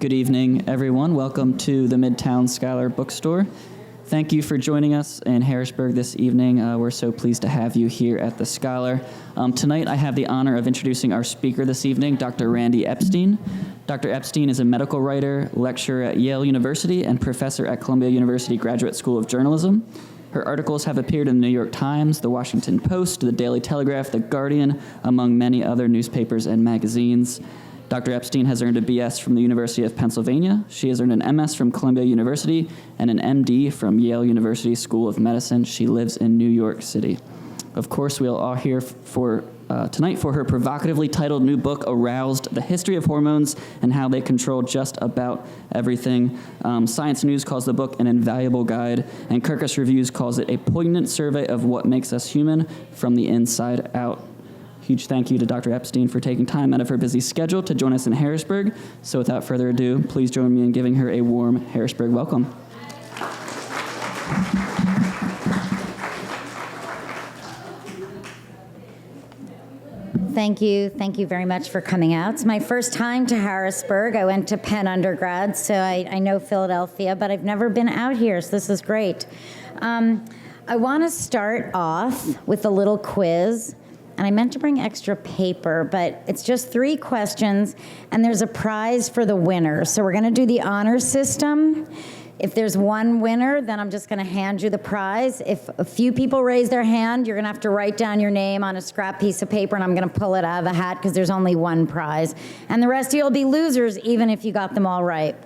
Good evening, everyone. Welcome to the Midtown Scholar Bookstore. Thank you for joining us in Harrisburg this evening. We're so pleased to have you here at the Scholar. Tonight, I have the honor of introducing our speaker this evening, Dr. Randi Epstein. Dr. Epstein is a medical writer, lecturer at Yale University, and professor at Columbia University Graduate School of Journalism. Her articles have appeared in the New York Times, the Washington Post, the Daily Telegraph, the Guardian, among many other newspapers and magazines. Dr. Epstein has earned a BS from the University of Pennsylvania. She has earned an MS from Columbia University and an MD from Yale University School of Medicine. She lives in New York City. Of course, we'll all hear tonight for her provocatively titled new book, Aroused, The History of Hormones and How They Control Just About Everything. Science News calls the book an invaluable guide, and Kirkus Reviews calls it a poignant survey of what makes us human from the inside out. Huge thank you to Dr. Epstein for taking time out of her busy schedule to join us in Harrisburg. So without further ado, please join me in giving her a warm Harrisburg welcome. Thank you. Thank you very much for coming out. It's my first time to Harrisburg. I went to Penn undergrad, so I know Philadelphia, but I've never been out here, so this is great. I want to start off with a little quiz. And I meant to bring extra paper, but it's just 3 questions, and there's a prize for the winner. So we're going to do the honor system. If there's one winner, then I'm just going to hand you the prize. If a few people raise their hand, you're going to have to write down your name on a scrap piece of paper, and I'm going to pull it out of the hat because there's only one prize. And the rest of you will be losers, even if you got them all right.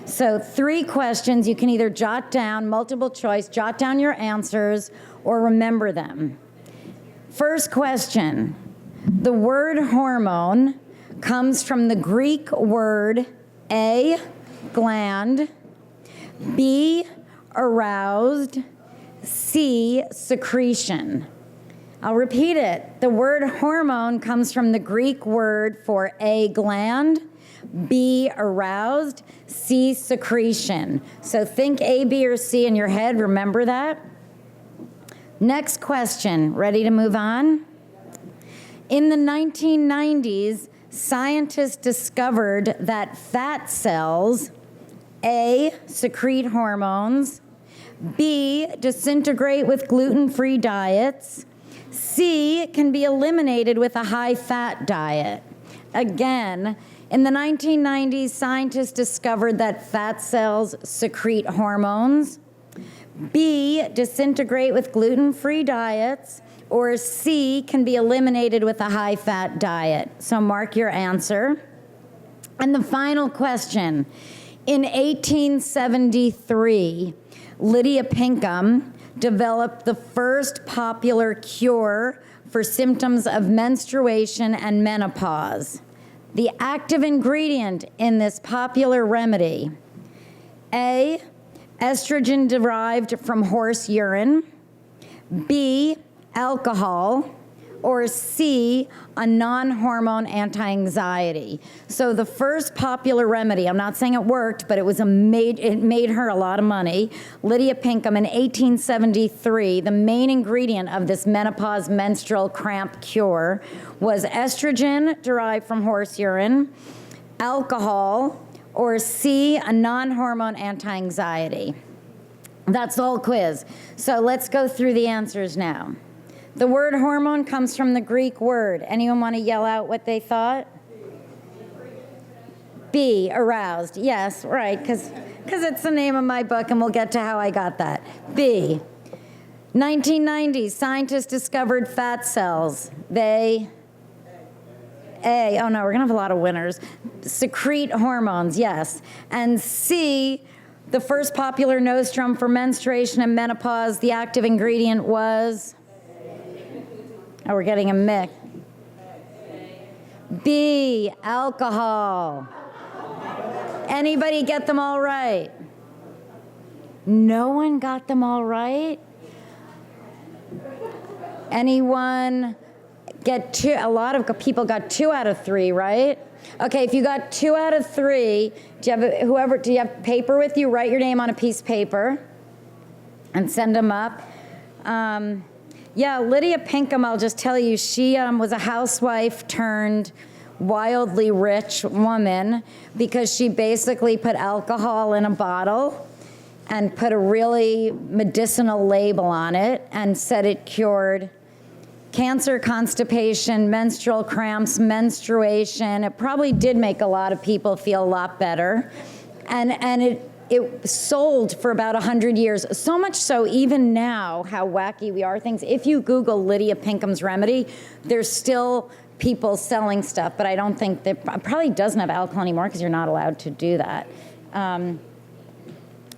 So 3 questions. You can either jot down, multiple choice, jot down your answers, or remember them. First question. The word hormone comes from the Greek word A, gland, B, aroused, C, secretion. I'll repeat it. The word hormone comes from the Greek word for A, gland, B, aroused, C, secretion. So think A, B, or C in your head. Remember that. Next question. Ready to move on? In the 1990s, scientists discovered that fat cells, A, secrete hormones, B, disintegrate with gluten-free diets, C, can be eliminated with a high-fat diet. Again, in the 1990s, scientists discovered that fat cells secrete hormones, B, disintegrate with gluten-free diets, or C, can be eliminated with a high-fat diet. So mark your answer. And the final question. In 1873, Lydia Pinkham developed the first popular cure for symptoms of menstruation and menopause. The active ingredient in this popular remedy: A, estrogen derived from horse urine, B, alcohol, or C, a non-hormone anti-anxiety. So the first popular remedy, I'm not saying it worked, but it made her a lot of money. Lydia Pinkham in 1873, the main ingredient of this menopause menstrual cramp cure was estrogen derived from horse urine, alcohol, or C, a non-hormone anti-anxiety. That's the whole quiz. So let's go through the answers now. The word hormone comes from the Greek word. Anyone want to yell out what they thought? B, aroused. Yes, right, because it's the name of my book, and we'll get to how I got that. B. 1990s, scientists discovered fat cells. They... A, oh no, we're gonna have a lot of winners. Secrete hormones, yes. And C, the first popular nostrum for menstruation and menopause, the active ingredient was? Oh, we're getting a mix. B, alcohol. Anybody get them all right? No one got them all right? Anyone get 2? A lot of people got 2 out of 3, right? Okay, if you got 2 out of 3, do you have paper with you? Write your name on a piece of paper and send them up. Yeah, Lydia Pinkham, I'll just tell you, she was a housewife turned wildly rich woman because she basically put alcohol in a bottle and put a really medicinal label on it and said it cured cancer, constipation, menstrual cramps, menstruation. It probably did make a lot of people feel a lot better. And it sold for about 100 years. So much so, even now, how wacky we are things. If you Google Lydia Pinkham's remedy, there's still people selling stuff, but I don't think that, probably doesn't have alcohol anymore because you're not allowed to do that.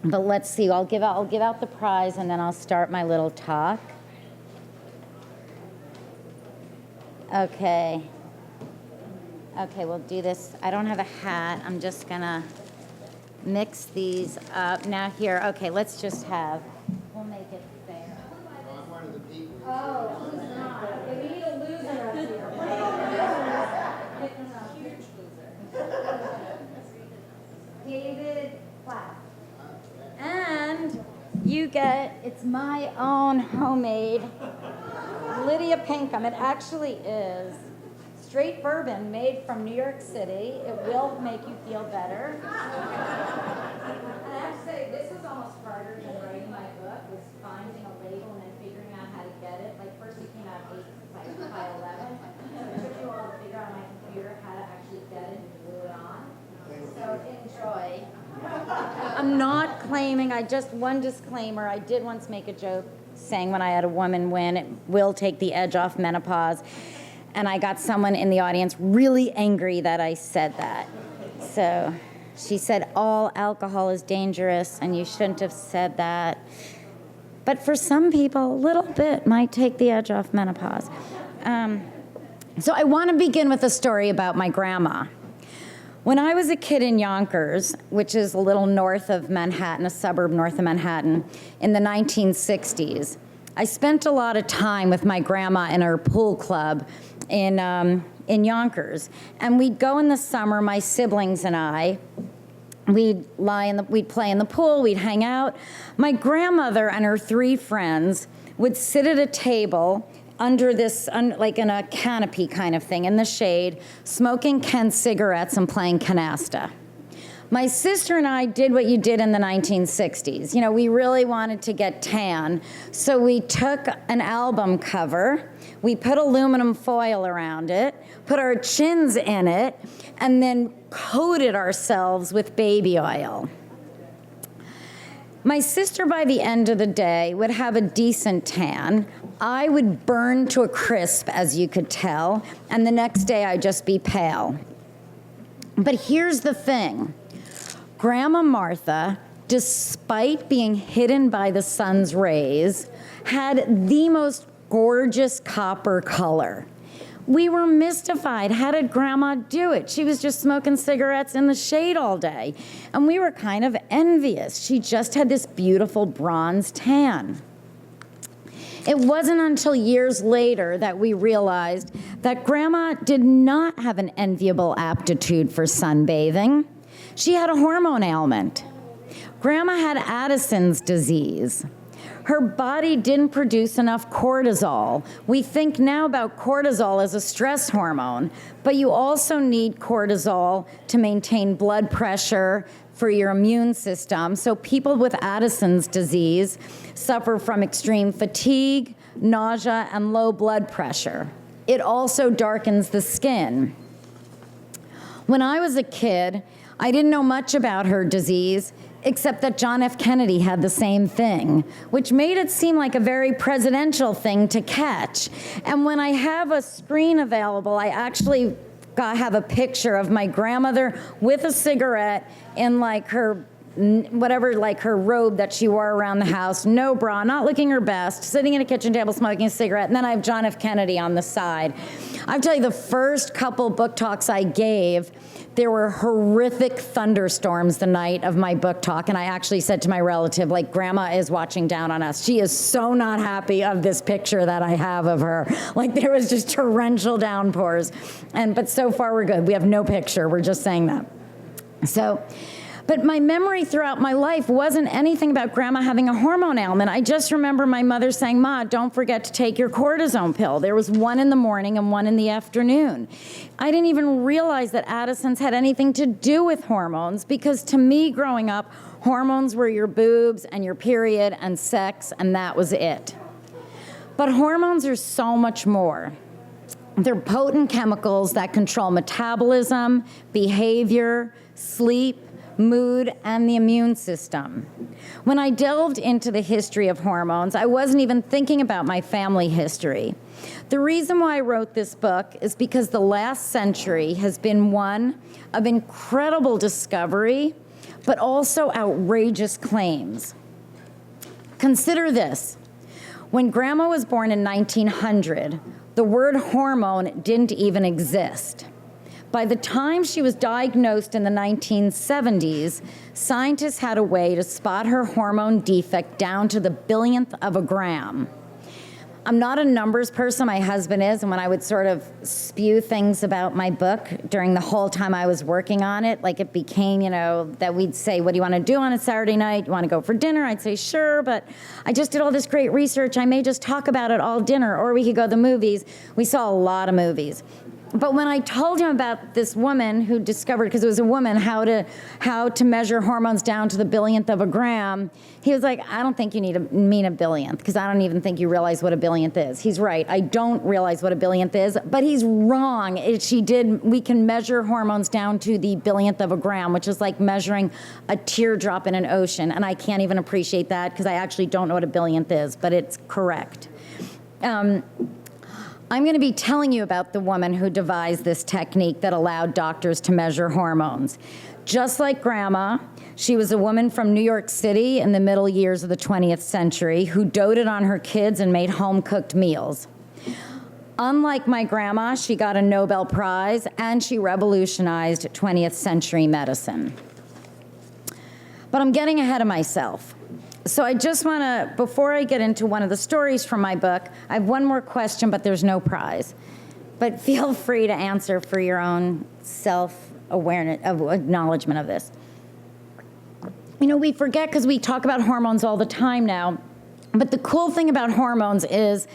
But let's see, I'll give out the prize and then I'll start my little talk. Okay, we'll do this. I don't have a hat. I'm just gonna mix these up. Now here, okay, let's just have, we'll make it fair. Oh, who's not? Okay, we need a loser up here. Huge loser. David Platt. And you get, it's my own homemade Lydia Pinkham. It actually is straight bourbon made from New York City. It will make you feel better. And I have to say, this was almost harder than writing my book, was finding a label and then figuring out how to get it. Like first it came out 8 by 11. So it took me a while to figure out on my computer how to actually get it and glue it on. So enjoy. I'm not claiming, one disclaimer, I did once make a joke saying when I had a woman win, it will take the edge off menopause. And I got someone in the audience really angry that I said that. So she said, all alcohol is dangerous and you shouldn't have said that. But for some people, a little bit might take the edge off menopause. So I want to begin with a story about my grandma. When I was a kid in Yonkers, which is a little north of Manhattan, a suburb north of Manhattan, in the 1960s, I spent a lot of time with my grandma in her pool club in Yonkers. And we'd go in the summer, my siblings and I, we'd play in the pool, we'd hang out. My grandmother and her 3 friends would sit at a table under this, like in a canopy kind of thing in the shade, smoking Kent cigarettes and playing canasta. My sister and I did what you did in the 1960s. You know, we really wanted to get tan, so we took an album cover, we put aluminum foil around it, put our chins in it, and then coated ourselves with baby oil. My sister, by the end of the day, would have a decent tan. I would burn to a crisp, as you could tell, and the next day I'd just be pale. But here's the thing. Grandma Martha, despite being hidden by the sun's rays, had the most gorgeous copper color. We were mystified. How did Grandma do it? She was just smoking cigarettes in the shade all day. And we were kind of envious. She just had this beautiful bronze tan. It wasn't until years later that we realized that Grandma did not have an enviable aptitude for sunbathing. She had a hormone ailment. Grandma had Addison's disease. Her body didn't produce enough cortisol. We think now about cortisol as a stress hormone, but you also need cortisol to maintain blood pressure for your immune system. So people with Addison's disease suffer from extreme fatigue, nausea, and low blood pressure. It also darkens the skin. When I was a kid, I didn't know much about her disease, except that John F. Kennedy had the same thing, which made it seem like a very presidential thing to catch. And when I have a screen available, I actually have a picture of my grandmother with a cigarette in like her, whatever, like her robe that she wore around the house, no bra, not looking her best, sitting at a kitchen table smoking a cigarette, and then I have John F. Kennedy on the side. I'll tell you, the first couple book talks I gave, there were horrific thunderstorms the night of my book talk, and I actually said to my relative, like, Grandma is watching down on us. She is so not happy of this picture that I have of her. Like, there was just torrential downpours. But so far we're good. We have no picture. We're just saying that. So, But my memory throughout my life wasn't anything about grandma having a hormone ailment. I just remember my mother saying, "Ma, don't forget to take your cortisone pill." There was one in the morning and one in the afternoon. I didn't even realize that Addison's had anything to do with hormones, because to me growing up, hormones were your boobs and your period and sex, and that was it. But hormones are so much more. They're potent chemicals that control metabolism, behavior, sleep, mood, and the immune system. When I delved into the history of hormones, I wasn't even thinking about my family history. The reason why I wrote this book is because the last century has been one of incredible discovery, but also outrageous claims. Consider this. When Grandma was born in 1900, the word hormone didn't even exist. By the time she was diagnosed in the 1970s, scientists had a way to spot her hormone defect down to the billionth of a gram. I'm not a numbers person, my husband is, and when I would sort of spew things about my book during the whole time I was working on it, like it became, that we'd say, "What do you want to do on a Saturday night? You want to go for dinner?" I'd say, "Sure, but I just did all this great research. I may just talk about it all dinner, or we could go to the movies." We saw a lot of movies. But when I told him about this woman who discovered, because it was a woman, how to measure hormones down to the billionth of a gram, he was like, "I don't think you mean a billionth, because I don't even think you realize what a billionth is." He's right. I don't realize what a billionth is, but he's wrong. We can measure hormones down to the billionth of a gram, which is like measuring a teardrop in an ocean, and I can't even appreciate that because I actually don't know what a billionth is, but it's correct. I'm going to be telling you about the woman who devised this technique that allowed doctors to measure hormones. Just like Grandma, she was a woman from New York City in the middle years of the 20th century who doted on her kids and made home-cooked meals. Unlike my grandma, she got a Nobel Prize, and she revolutionized 20th century medicine. But I'm getting ahead of myself. So I just want to, before I get into one of the stories from my book, I have one more question, but there's no prize. But feel free to answer for your own self-awareness, acknowledgement of this. We forget because we talk about hormones all the time now, but the cool thing about hormones is,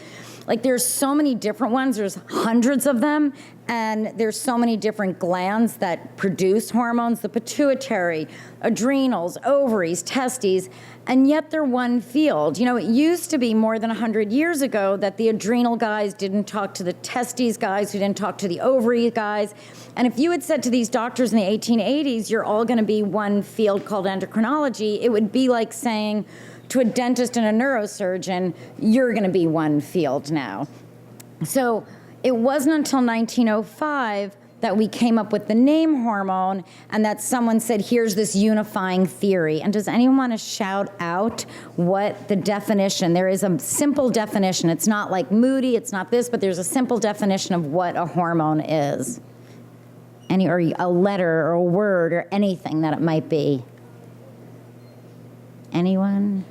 there's so many different ones. There's hundreds of them, and there's so many different glands that produce hormones: the pituitary, adrenals, ovaries, testes, and yet they're one field. It used to be more than 100 years ago that the adrenal guys didn't talk to the testes guys, who didn't talk to the ovary guys. And if you had said to these doctors in the 1880s, you're all going to be one field called endocrinology, it would be like saying to a dentist and a neurosurgeon, you're going to be one field now. So it wasn't until 1905 that we came up with the name hormone, and that someone said, here's this unifying theory. And does anyone want to shout out what the definition? There is a simple definition. It's not like moody, it's not this, but there's a simple definition of what a hormone is. Or a letter or a word or anything that it might be. Anyone?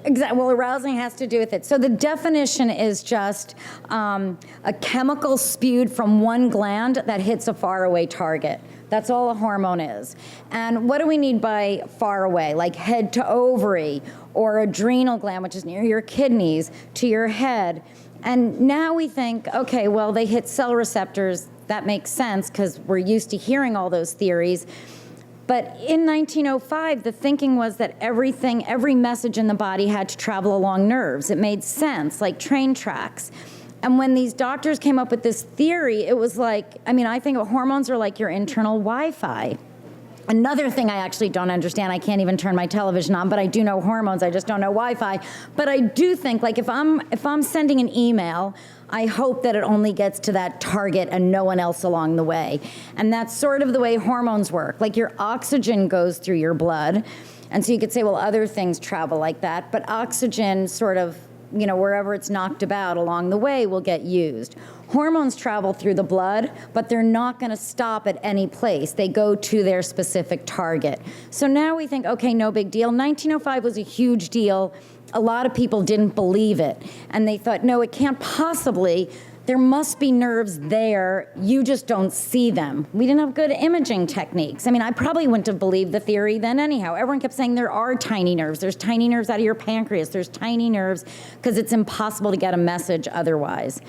Exactly. Well, arousing has to do with it. So the definition is just a chemical spewed from one gland that hits a faraway target. That's all a hormone is. And what do we need by far away? Like head to ovary, or adrenal gland, which is near your kidneys, to your head. And now we think, okay, well, they hit cell receptors. That makes sense because we're used to hearing all those theories. But in 1905, the thinking was that every message in the body had to travel along nerves. It made sense, like train tracks. And when these doctors came up with this theory, it was like, I think hormones are like your internal Wi-Fi. Another thing I actually don't understand, I can't even turn my television on, but I do know hormones, I just don't know Wi-Fi. But I do think, if I'm sending an email, I hope that it only gets to that target and no one else along the way. And that's sort of the way hormones work. Like your oxygen goes through your blood. And so you could say, well, other things travel like that. But oxygen sort of, wherever it's knocked about along the way will get used. Hormones travel through the blood, but they're not going to stop at any place. They go to their specific target. So now we think, okay, no big deal. 1905 was a huge deal. A lot of people didn't believe it. And they thought, no, it can't possibly. there must be nerves there, you just don't see them. We didn't have good imaging techniques. I mean, I probably wouldn't have believed the theory then anyhow. Everyone kept saying there are tiny nerves. There's tiny nerves out of your pancreas. There's tiny nerves because it's impossible to get a message otherwise.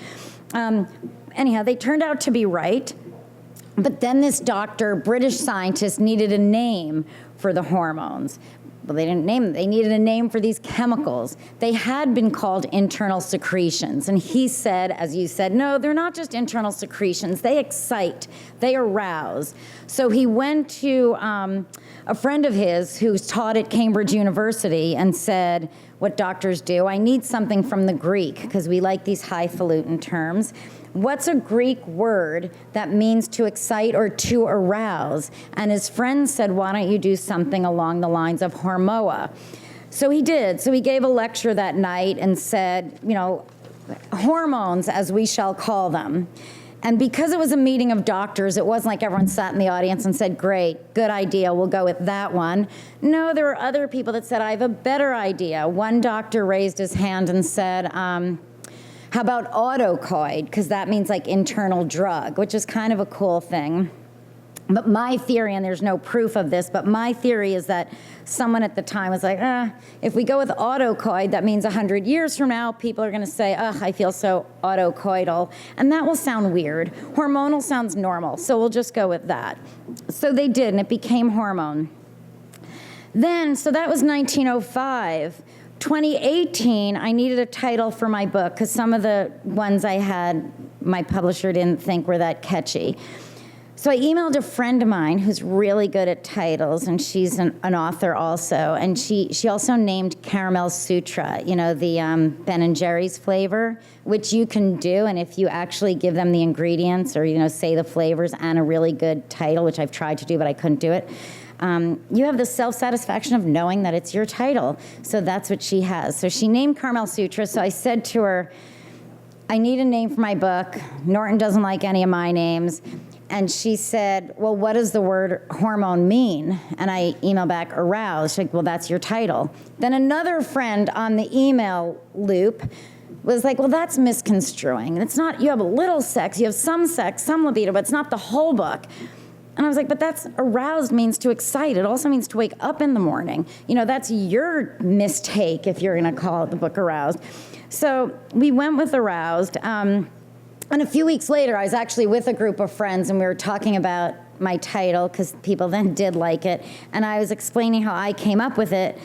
Anyhow, they turned out to be right. But then this doctor, British scientist, needed a name for the hormones. Well, they didn't name them. They needed a name for these chemicals. They had been called internal secretions. And he said, as you said, no, they're not just internal secretions. They excite. They arouse. So he went to a friend of his who's taught at Cambridge University and said, what doctors do, I need something from the Greek, because we like these highfalutin terms. What's a Greek word that means to excite or to arouse? And his friend said, why don't you do something along the lines of hormoa? So he did. So he gave a lecture that night and said, you know, hormones, as we shall call them. And because it was a meeting of doctors, it wasn't like everyone sat in the audience and said, great, good idea, we'll go with that one. No, there were other people that said, I have a better idea. One doctor raised his hand and said, how about autocoid? Because that means like internal drug, which is kind of a cool thing. But my theory, and there's no proof of this, but my theory is that someone at the time was like, if we go with autocoid, that means 100 years from now, people are going to say, I feel so autocoidal. And that will sound weird. Hormonal sounds normal, so we'll just go with that. So they did, and it became hormone. Then, so that was 1905. 2018, I needed a title for my book because some of the ones I had, my publisher didn't think were that catchy. So I emailed a friend of mine who's really good at titles, and she's an author also, and she also named Caramel Sutra, you know, the Ben & Jerry's flavor, which you can do, and if you actually give them the ingredients or, you know, say the flavors and a really good title, which I've tried to do, but I couldn't do it, you have the self-satisfaction of knowing that it's your title. So that's what she has. So she named Caramel Sutra, so I said to her, I need a name for my book. Norton doesn't like any of my names. And she said, well, what does the word hormone mean? And I emailed back, aroused. She's like, well, that's your title. Then another friend on the email loop was like, well, that's misconstruing. It's not, you have a little sex, you have some libido, but it's not the whole book. And I was like, but that's aroused means to excite. It also means to wake up in the morning. You know, that's your mistake if you're going to call it the book Aroused. So we went with Aroused. And a few weeks later, I was actually with a group of friends, and we were talking about my title, because people then did like it. And I was explaining how I came up with it.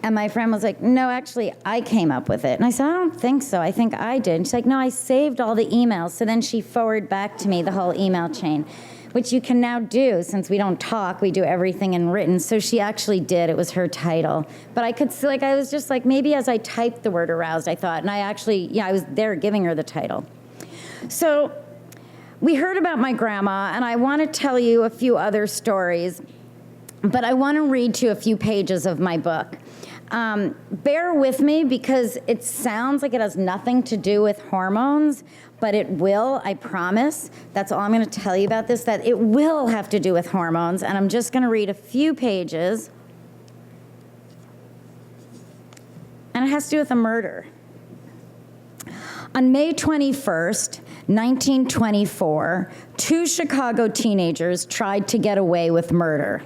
And my friend was like, no, actually, I came up with it. And I said, I don't think so. I think I did. And she's like, no, I saved all the emails. So then she forwarded back to me the whole email chain, which you can now do. Since we don't talk, we do everything in written. So she actually did. It was her title. But I could see, like, I was just like, maybe as I typed the word aroused, I thought. And I actually, I was there giving her the title. So we heard about my grandma, and I want to tell you a few other stories, but I want to read to you a few pages of my book. Bear with me, because it sounds like it has nothing to do with hormones, but it will, I promise. That's all I'm going to tell you about this, that it will have to do with hormones, and I'm just going to read a few pages. And it has to do with a murder. On May 21st, 1924, two Chicago teenagers tried to get away with murder.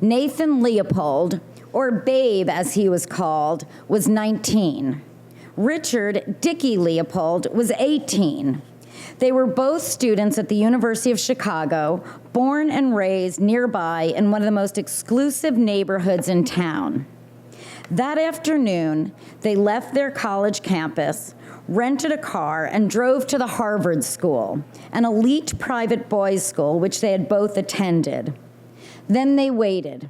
Nathan Leopold, or Babe as he was called, was 19. Richard Dickie Leopold was 18. They were both students at the University of Chicago, born and raised nearby in one of the most exclusive neighborhoods in town. That afternoon, they left their college campus, rented a car, and drove to the Harvard School, an elite private boys' school which they had both attended. Then they waited.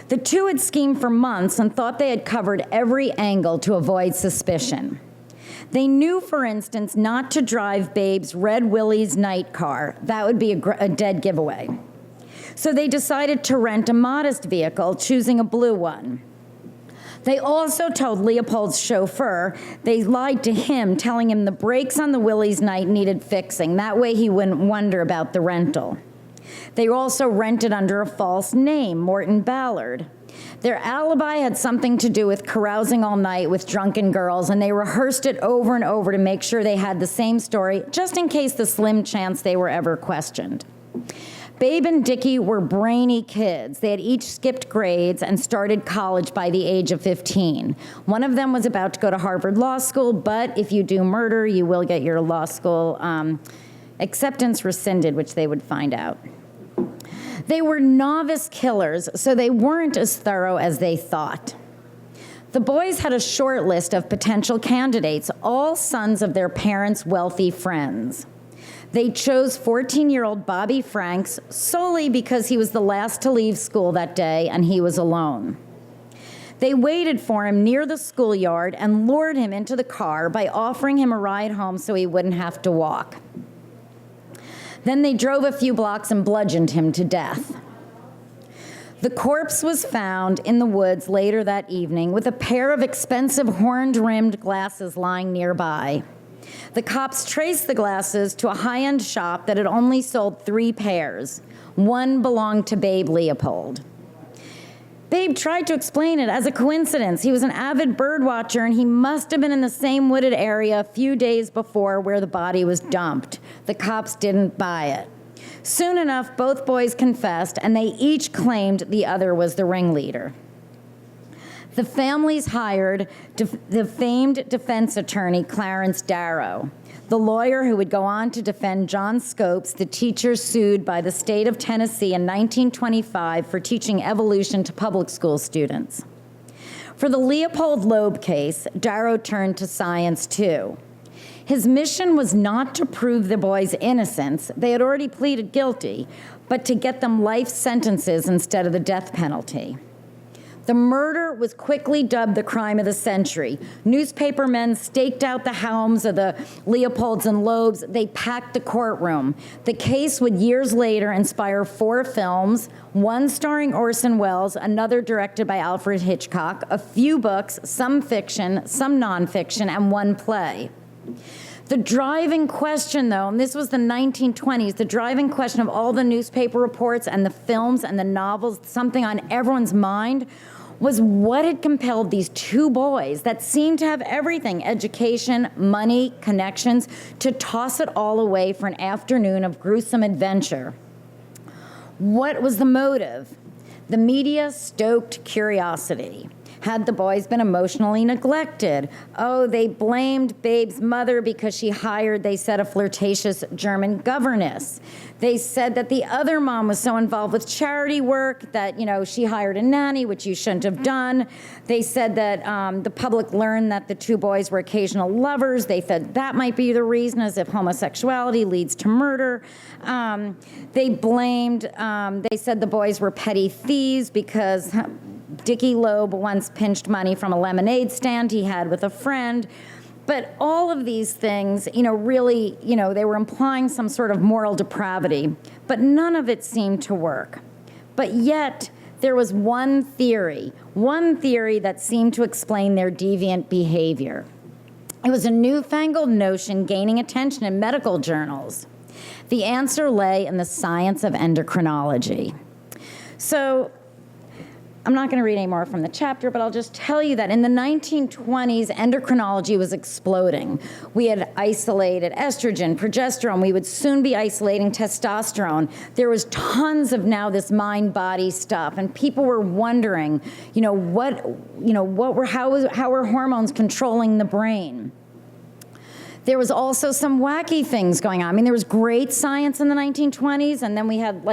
The two had schemed for months and thought they had covered every angle to avoid suspicion. They knew, for instance, not to drive Babe's Red Willie's night car. That would be a dead giveaway. So they decided to rent a modest vehicle, choosing a blue one. They also told Leopold's chauffeur, they lied to him, telling him the brakes on the Willie's night needed fixing. That way he wouldn't wonder about the rental. They also rented under a false name, Morton Ballard. Their alibi had something to do with carousing all night with drunken girls, and they rehearsed it over and over to make sure they had the same story, just in case the slim chance they were ever questioned. Babe and Dickie were brainy kids. They had each skipped grades and started college by the age of 15. One of them was about to go to Harvard Law School, but if you do murder, you will get your law school acceptance rescinded, which they would find out. They were novice killers, so they weren't as thorough as they thought. The boys had a short list of potential candidates, all sons of their parents' wealthy friends. They chose 14-year-old Bobby Franks solely because he was the last to leave school that day and he was alone. They waited for him near the schoolyard and lured him into the car by offering him a ride home so he wouldn't have to walk. Then they drove a few blocks and bludgeoned him to death. The corpse was found in the woods later that evening with a pair of expensive horn-rimmed glasses lying nearby. The cops traced the glasses to a high-end shop that had only sold 3 pairs. One belonged to Babe Leopold. Babe tried to explain it as a coincidence. He was an avid bird watcher, and he must have been in the same wooded area a few days before where the body was dumped. The cops didn't buy it. Soon enough, both boys confessed, and they each claimed the other was the ringleader. The families hired the famed defense attorney Clarence Darrow, the lawyer who would go on to defend John Scopes, the teacher sued by the state of Tennessee in 1925 for teaching evolution to public school students. For the Leopold Loeb case, Darrow turned to science too. His mission was not to prove the boys' innocence, they had already pleaded guilty, but to get them life sentences instead of the death penalty. The murder was quickly dubbed the crime of the century. Newspapermen staked out the helms of the Leopolds and Loebs. They packed the courtroom. The case would years later inspire 4 films, one starring Orson Welles, another directed by Alfred Hitchcock, a few books, some fiction, some nonfiction, and 1 play. The driving question, though, and this was the 1920s, the driving question of all the newspaper reports and the films and the novels, something on everyone's mind, was what had compelled these 2 boys that seemed to have everything, education, money, connections, to toss it all away for an afternoon of gruesome adventure. What was the motive? The media stoked curiosity. Had the boys been emotionally neglected? Oh, they blamed Babe's mother because she hired, they said, a flirtatious German governess. They said that the other mom was so involved with charity work that, she hired a nanny, which you shouldn't have done. They said that the public learned that the 2 boys were occasional lovers. They said that might be the reason, as if homosexuality leads to murder. They said the boys were petty thieves because Dickie Loeb once pinched money from a lemonade stand he had with a friend. But all of these things, really, they were implying some sort of moral depravity, but none of it seemed to work. But yet, there was one theory that seemed to explain their deviant behavior. It was a newfangled notion gaining attention in medical journals. The answer lay in the science of endocrinology. So, I'm not going to read any more from the chapter, but I'll just tell you that in the 1920s, endocrinology was exploding. We had isolated estrogen, progesterone. We would soon be isolating testosterone. There was tons of now this mind-body stuff, and people were wondering, how were hormones controlling the brain? There was also some wacky things going on. I mean, there was great science in the 1920s, and then we had,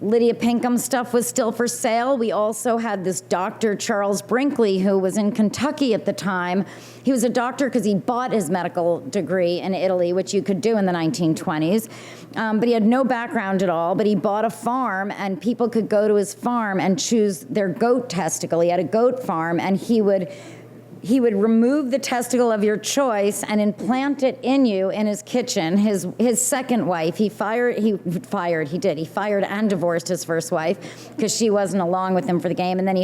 Lydia Pinkham stuff was still for sale. We also had this Dr. Charles Brinkley, who was in Kentucky at the time. He was a doctor because he bought his medical degree in Italy, which you could do in the 1920s. But he had no background at all, but he bought a farm, and people could go to his farm and choose their goat testicle. He had a goat farm, and he would remove the testicle of your choice and implant it in you in his kitchen. His second wife, he fired and divorced his first wife because she wasn't along with him for the game. And then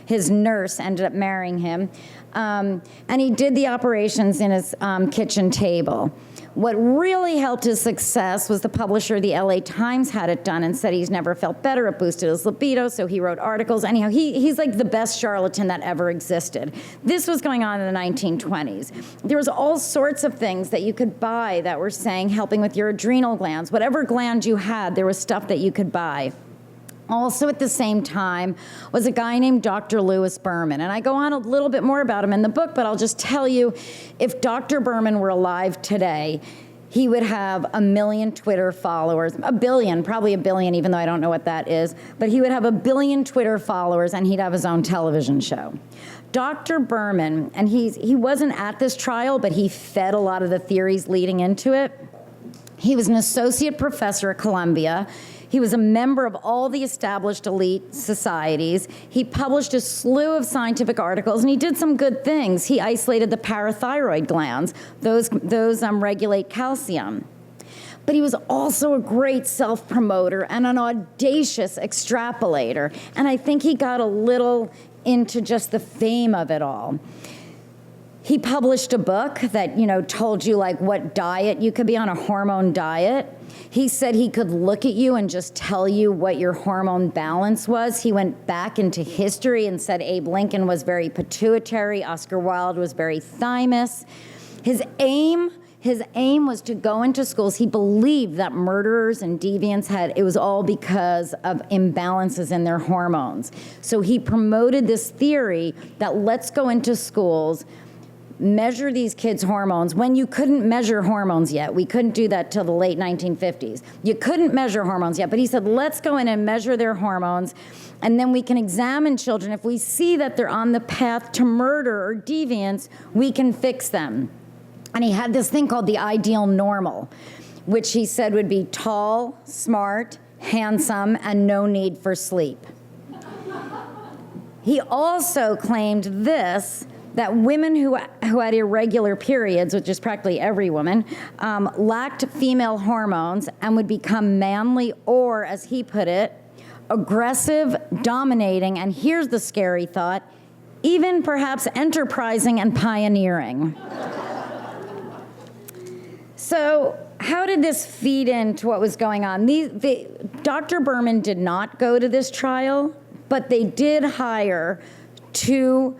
his nurse ended up marrying him. And he did the operations in his kitchen table. What really helped his success was the publisher of the LA Times had it done and said he's never felt better. It boosted his libido, so he wrote articles. Anyhow, he's like the best charlatan that ever existed. This was going on in the 1920s. There was all sorts of things that you could buy that were saying helping with your adrenal glands. Whatever gland you had, there was stuff that you could buy. Also at the same time was a guy named Dr. Lewis Berman. And I go on a little bit more about him in the book, but I'll just tell you, if Dr. Berman were alive today, he would have 1 million Twitter followers, 1 billion, probably 1 billion, even though I don't know what that is, but he would have 1 billion Twitter followers and he'd have his own television show. Dr. Berman, and he wasn't at this trial, but he fed a lot of the theories leading into it. He was an associate professor at Columbia. He was a member of all the established elite societies. He published a slew of scientific articles, and he did some good things. He isolated the parathyroid glands. Those regulate calcium. But he was also a great self-promoter and an audacious extrapolator. And I think he got a little into just the fame of it all. He published a book that, told you like what diet you could be on, a hormone diet. He said he could look at you and just tell you what your hormone balance was. He went back into history and said Abe Lincoln was very pituitary, Oscar Wilde was very thymus. His aim was to go into schools. He believed that murderers and deviants it was all because of imbalances in their hormones. So he promoted this theory that let's go into schools, measure these kids' hormones when you couldn't measure hormones yet. We couldn't do that till the late 1950s. You couldn't measure hormones yet, but he said, let's go in and measure their hormones, and then we can examine children. If we see that they're on the path to murder or deviance, we can fix them. And he had this thing called the ideal normal, which he said would be tall, smart, handsome, and no need for sleep. He also claimed this, that women who had irregular periods, which is practically every woman, lacked female hormones and would become manly or, as he put it, aggressive, dominating, and here's the scary thought, even perhaps enterprising and pioneering. So how did this feed into what was going on? Dr. Berman did not go to this trial, but they did hire two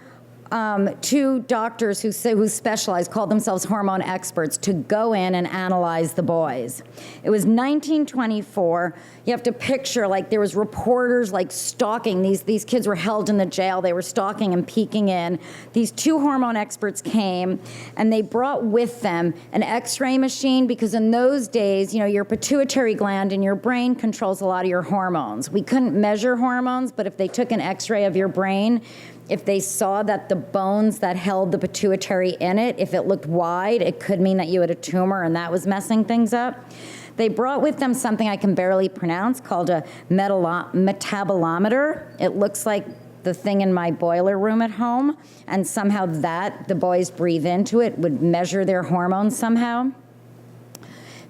doctors who specialized, called themselves hormone experts, to go in and analyze the boys. It was 1924. You have to picture, there was reporters stalking. These kids were held in the jail. They were stalking and peeking in. These two hormone experts came, and they brought with them an X-ray machine, because in those days, your pituitary gland in your brain controls a lot of your hormones. We couldn't measure hormones, but if they took an X-ray of your brain, if they saw that the bones that held the pituitary in it, if it looked wide, it could mean that you had a tumor and that was messing things up. They brought with them something I can barely pronounce called a metabolometer. It looks like the thing in my boiler room at home, and somehow that, the boys breathe into it, would measure their hormones somehow.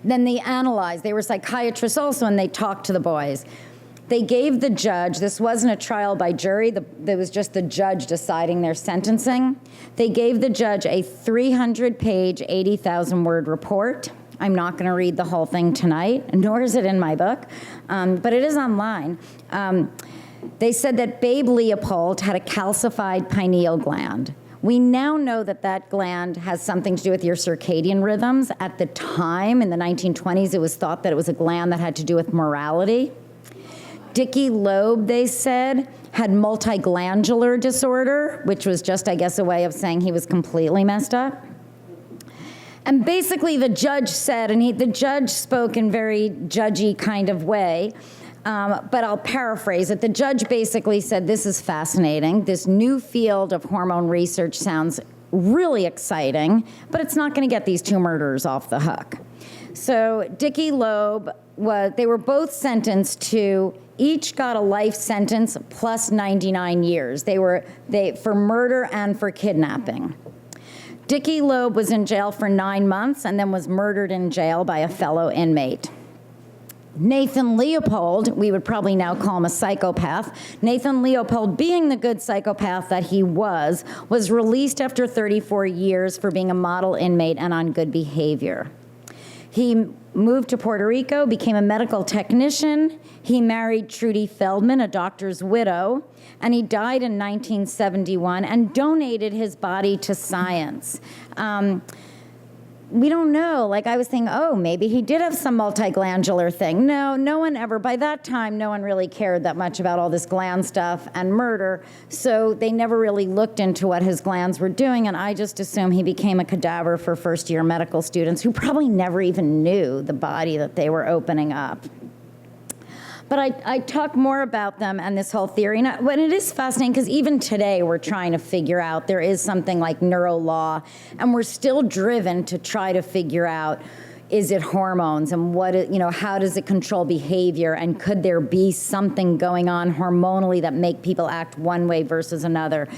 Then they analyzed. They were psychiatrists also, and they talked to the boys. They gave the judge, this wasn't a trial by jury, there was just the judge deciding their sentencing. They gave the judge a 300-page, 80,000-word report. I'm not going to read the whole thing tonight, nor is it in my book, but it is online. They said that Babe Leopold had a calcified pineal gland. We now know that that gland has something to do with your circadian rhythms. At the time, in the 1920s, it was thought that it was a gland that had to do with morality. Dickie Loeb, they said, had multiglandular disorder, which was just, I guess, a way of saying he was completely messed up. And basically the judge said, and the judge spoke in very judgy kind of way, but I'll paraphrase it. The judge basically said, this is fascinating. This new field of hormone research sounds really exciting, but it's not going to get these two murderers off the hook. So Dickie Loeb, they were both sentenced to, each got a life sentence plus 99 years. They for murder and for kidnapping. Dickie Loeb was in jail for 9 months and then was murdered in jail by a fellow inmate. Nathan Leopold, we would probably now call him a psychopath. Nathan Leopold, being the good psychopath that he was released after 34 years for being a model inmate and on good behavior. He moved to Puerto Rico, became a medical technician. He married Trudy Feldman, a doctor's widow, and he died in 1971 and donated his body to science. We don't know. Like, I was thinking, oh, maybe he did have some multiglandular thing. No one ever, by that time, no one really cared that much about all this gland stuff and murder, so they never really looked into what his glands were doing, and I just assume he became a cadaver for first-year medical students who probably never even knew the body that they were opening up. But I talk more about them and this whole theory. And it is fascinating because even today we're trying to figure out, there is something like neurolaw, and we're still driven to try to figure out, is it hormones, and how does it control behavior, and could there be something going on hormonally that make people act one way versus another?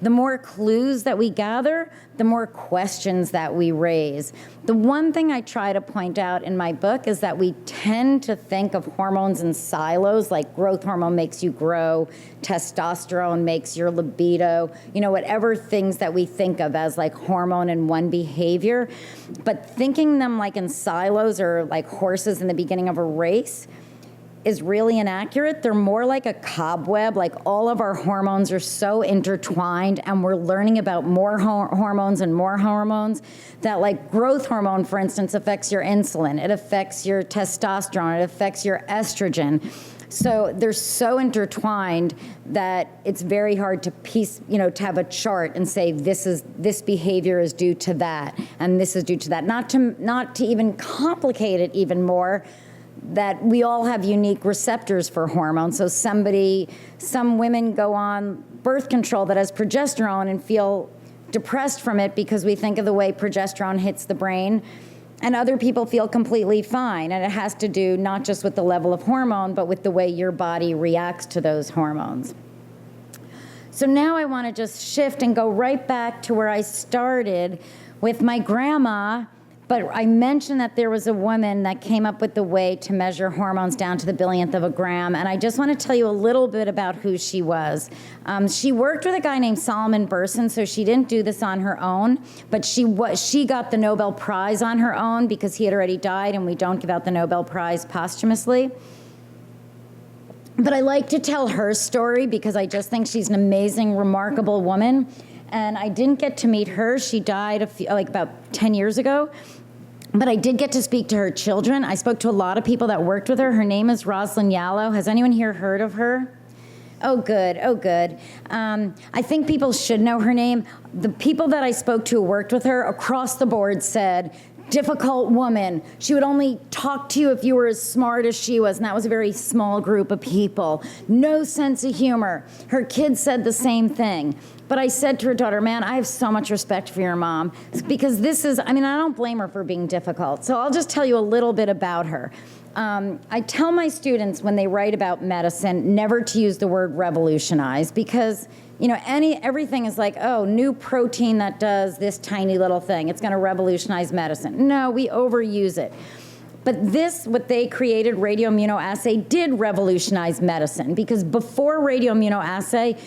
The more clues that we gather, the more questions that we raise. The one thing I try to point out in my book is that we tend to think of hormones in silos, like growth hormone makes you grow, testosterone makes your libido, whatever things that we think of as like hormone in one behavior. But thinking them like in silos or like horses in the beginning of a race is really inaccurate. They're more like a cobweb. Like, all of our hormones are so intertwined, and we're learning about more hormones and more hormones, that like growth hormone, for instance, affects your insulin. It affects your testosterone. It affects your estrogen. So they're so intertwined that it's very hard to to have a chart and say this behavior is due to that, and this is due to that. Not to even complicate it even more, that we all have unique receptors for hormones. So some women go on birth control that has progesterone and feel depressed from it because we think of the way progesterone hits the brain, and other people feel completely fine. And it has to do not just with the level of hormone, but with the way your body reacts to those hormones. So now I want to just shift and go right back to where I started with my grandma. But I mentioned that there was a woman that came up with the way to measure hormones down to the billionth of a gram, and I just want to tell you a little bit about who she was. She worked with a guy named Solomon Burson, so she didn't do this on her own, but she got the Nobel Prize on her own because he had already died, and we don't give out the Nobel Prize posthumously. But I like to tell her story because I just think she's an amazing, remarkable woman. And I didn't get to meet her. She died about 10 years ago. But I did get to speak to her children. I spoke to a lot of people that worked with her. Her name is Rosalyn Yalow. Has anyone here heard of her? Oh, good. I think people should know her name. The people that I spoke to who worked with her across the board said, difficult woman. She would only talk to you if you were as smart as she was, and that was a very small group of people. No sense of humor. Her kids said the same thing. But I said to her daughter, man, I have so much respect for your mom, because I don't blame her for being difficult. So I'll just tell you a little bit about her. I tell my students when they write about medicine never to use the word revolutionize, because everything is like, oh, new protein that does this tiny little thing, it's going to revolutionize medicine. No, we overuse it. But what they created, radioimmunoassay, did revolutionize medicine, because before radioimmunoassay,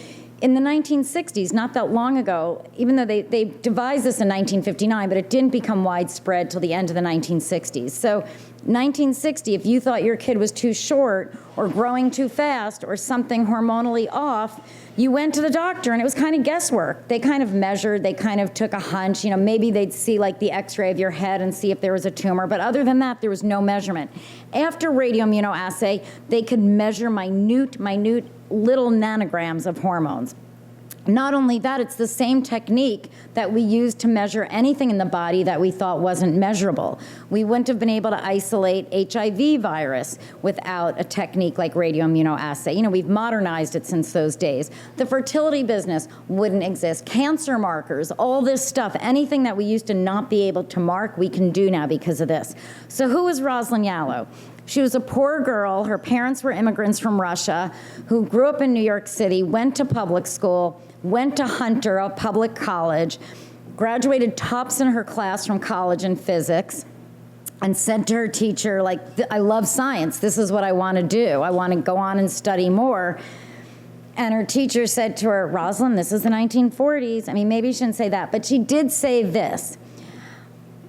in the 1960s, not that long ago, even though they devised this in 1959, but it didn't become widespread till the end of the 1960s. So 1960, if you thought your kid was too short or growing too fast or something hormonally off, you went to the doctor, and it was kind of guesswork. They kind of measured, they kind of took a hunch, maybe they'd see like the x-ray of your head and see if there was a tumor, but other than that, there was no measurement. After radioimmunoassay, they could measure minute little nanograms of hormones. Not only that, it's the same technique that we use to measure anything in the body that we thought wasn't measurable. We wouldn't have been able to isolate HIV virus without a technique like radioimmunoassay. We've modernized it since those days. The fertility business wouldn't exist. Cancer markers, all this stuff, anything that we used to not be able to mark, we can do now because of this. So who is Rosalyn Yalow? She was a poor girl. Her parents were immigrants from Russia who grew up in New York City, went to public school, went to Hunter, a public college, graduated tops in her class from college in physics, and said to her teacher, I love science. This is what I want to do. I want to go on and study more. And her teacher said to her, Rosalyn, this is the 1940s. Maybe you shouldn't say that, but she did say this.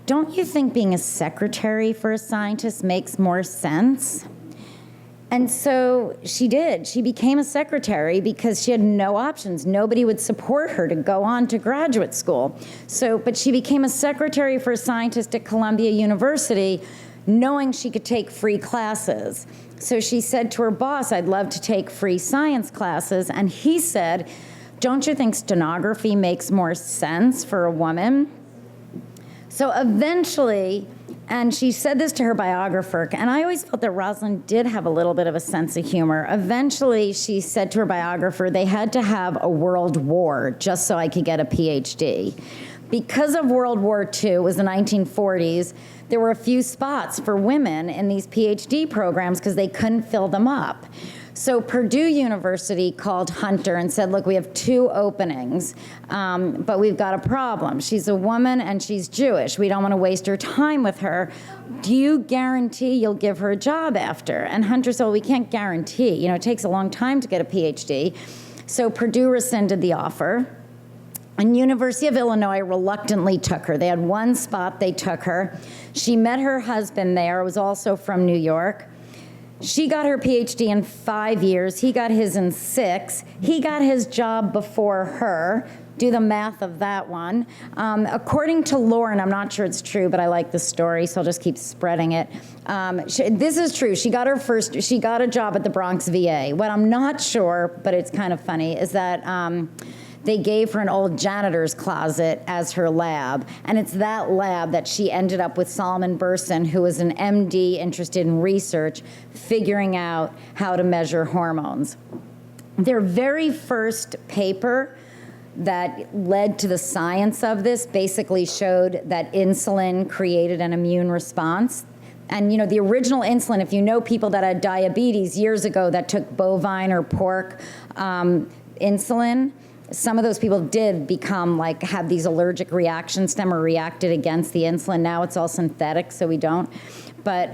don't you think being a secretary for a scientist makes more sense? And so she did. She became a secretary because she had no options. Nobody would support her to go on to graduate school. But she became a secretary for a scientist at Columbia University, knowing she could take free classes. So she said to her boss, I'd love to take free science classes. And he said, don't you think stenography makes more sense for a woman? So eventually, and she said this to her biographer, and I always felt that Rosalyn did have a little bit of a sense of humor. Eventually, she said to her biographer, they had to have a world war just so I could get a PhD. Because of World War II, it was the 1940s, there were a few spots for women in these PhD programs because they couldn't fill them up. So Purdue University called Hunter and said, look, we have 2 openings, but we've got a problem. She's a woman and she's Jewish. We don't want to waste your time with her. Do you guarantee you'll give her a job after? And Hunter said, well, we can't guarantee. It takes a long time to get a PhD. So Purdue rescinded the offer. And University of Illinois reluctantly took her. They had 1 spot, they took her. She met her husband there, who was also from New York. She got her PhD in 5 years. He got his in 6. He got his job before her. Do the math of that one. According to Lauren, I'm not sure it's true, but I like the story, so I'll just keep spreading it. This is true. She got a job at the Bronx VA. What I'm not sure, but it's kind of funny, is that they gave her an old janitor's closet as her lab, and it's that lab that she ended up with Solomon Burson, who was an MD interested in research, figuring out how to measure hormones. Their very first paper that led to the science of this basically showed that insulin created an immune response. And the original insulin, if you know people that had diabetes years ago that took bovine or pork insulin, some of those people did become have these allergic reactions to them or reacted against the insulin. Now it's all synthetic, so we don't. But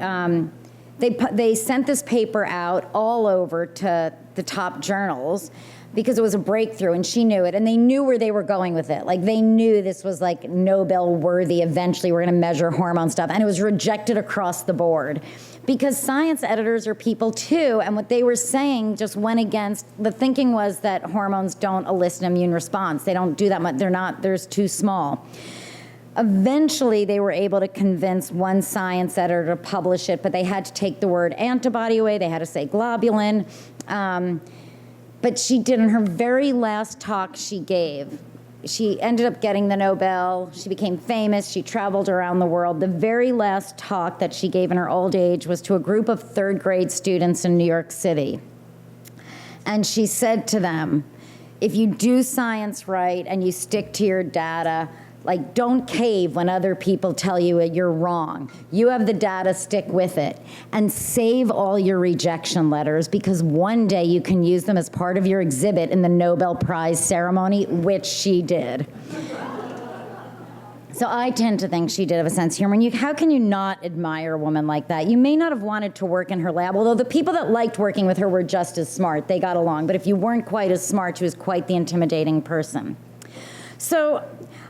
they sent this paper out all over to the top journals because it was a breakthrough, and she knew it, and they knew where they were going with it. They knew this was Nobel worthy. Eventually, we're going to measure hormone stuff, and it was rejected across the board. Because science editors are people too, and what they were saying just went against, the thinking was that hormones don't elicit an immune response. They don't do that much, they're too small. Eventually, they were able to convince one science editor to publish it, but they had to take the word antibody away, they had to say globulin. But she did, in her very last talk she gave, she ended up getting the Nobel. She became famous. She traveled around the world. The very last talk that she gave in her old age was to a group of 3rd grade students in New York City. And she said to them, if you do science right and you stick to your data, don't cave when other people tell you you're wrong. You have the data, stick with it. And save all your rejection letters, because one day you can use them as part of your exhibit in the Nobel Prize ceremony, which she did. So I tend to think she did have a sense of humor. How can you not admire a woman like that? You may not have wanted to work in her lab, although the people that liked working with her were just as smart. They got along. But if you weren't quite as smart, she was quite the intimidating person. So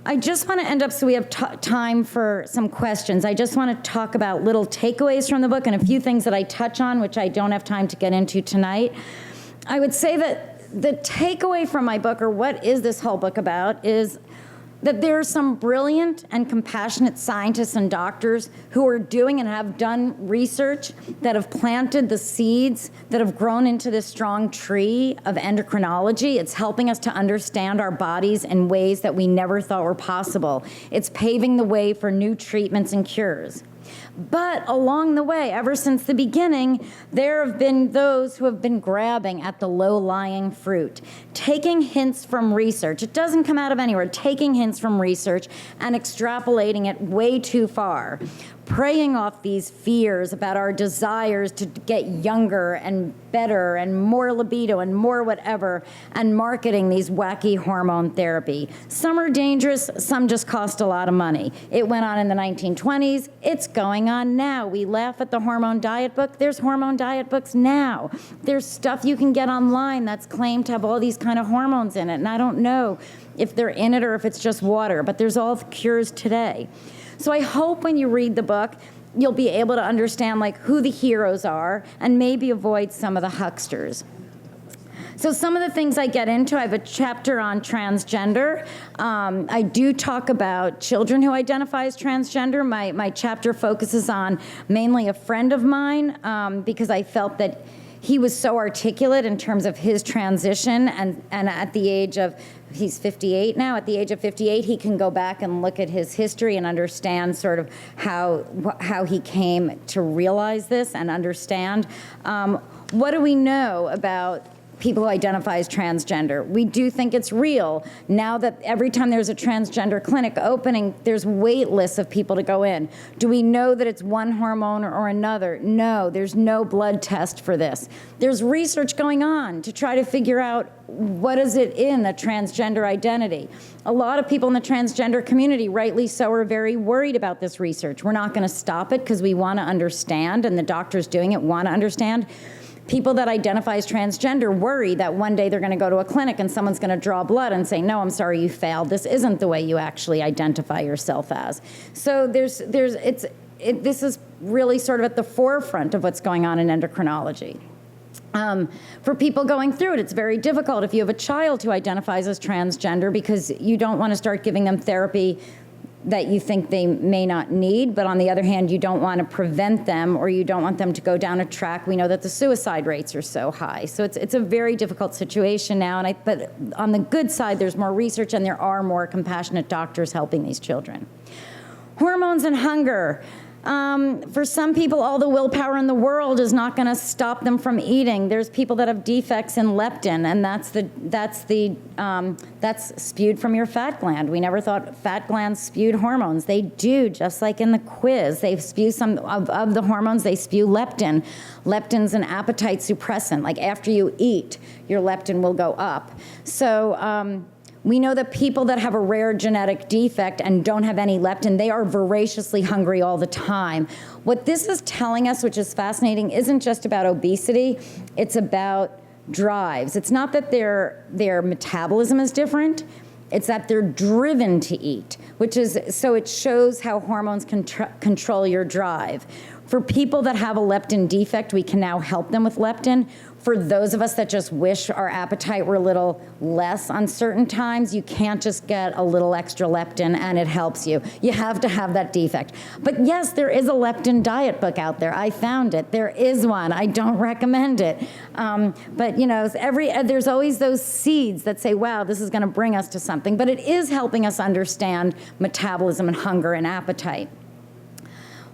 I just want to end up, so we have time for some questions. I just want to talk about little takeaways from the book and a few things that I touch on, which I don't have time to get into tonight. I would say that the takeaway from my book, or what is this whole book about, is that there are some brilliant and compassionate scientists and doctors who are doing and have done research that have planted the seeds that have grown into this strong tree of endocrinology. It's helping us to understand our bodies in ways that we never thought were possible. It's paving the way for new treatments and cures. But along the way, ever since the beginning, there have been those who have been grabbing at the low-lying fruit, taking hints from research. It doesn't come out of anywhere. Taking hints from research and extrapolating it way too far, preying off these fears about our desires to get younger and better and more libido and more whatever, and marketing these wacky hormone therapy. Some are dangerous, some just cost a lot of money. It went on in the 1920s, it's going on now. We laugh at the hormone diet book, there's hormone diet books now. There's stuff you can get online that's claimed to have all these kind of hormones in it, and I don't know. if they're in it or if it's just water, but there's all cures today. So I hope when you read the book, you'll be able to understand like who the heroes are and maybe avoid some of the hucksters. So some of the things I get into, I have a chapter on transgender. I do talk about children who identify as transgender. My chapter focuses on mainly a friend of mine because I felt that he was so articulate in terms of his transition, and at the age of, he's 58 now, at the age of 58, he can go back and look at his history and understand sort of how he came to realize this and understand. What do we know about people who identify as transgender? We do think it's real. Now that every time there's a transgender clinic opening, there's wait lists of people to go in. Do we know that it's one hormone or another? No, there's no blood test for this. There's research going on to try to figure out what is it in a transgender identity. A lot of people in the transgender community, rightly so, are very worried about this research. We're not going to stop it because we want to understand, and the doctors doing it want to understand. People that identify as transgender worry that one day they're going to go to a clinic and someone's going to draw blood and say, no, I'm sorry, you failed. This isn't the way you actually identify yourself as. So this is really sort of at the forefront of what's going on in endocrinology. For people going through it, it's very difficult if you have a child who identifies as transgender because you don't want to start giving them therapy that you think they may not need, but on the other hand, you don't want to prevent them or you don't want them to go down a track. We know that the suicide rates are so high. So it's a very difficult situation now, but on the good side, there's more research and there are more compassionate doctors helping these children. Hormones and hunger. For some people, all the willpower in the world is not going to stop them from eating. There's people that have defects in leptin, and that's spewed from your fat gland. We never thought fat glands spewed hormones. They do, just like in the quiz. They spew some of the hormones. They spew leptin. Leptin's an appetite suppressant. Like after you eat, your leptin will go up. So we know that people that have a rare genetic defect and don't have any leptin, they are voraciously hungry all the time. What this is telling us, which is fascinating, isn't just about obesity, it's about drives. It's not that their metabolism is different, it's that they're driven to eat, so it shows how hormones control your drive. For people that have a leptin defect, we can now help them with leptin. For those of us that just wish our appetite were a little less on certain times, you can't just get a little extra leptin and it helps you. You have to have that defect. But yes, there is a leptin diet book out there. I found it. There is one. I don't recommend it. But you know, there's always those seeds that say, wow, this is going to bring us to something. But it is helping us understand metabolism and hunger and appetite.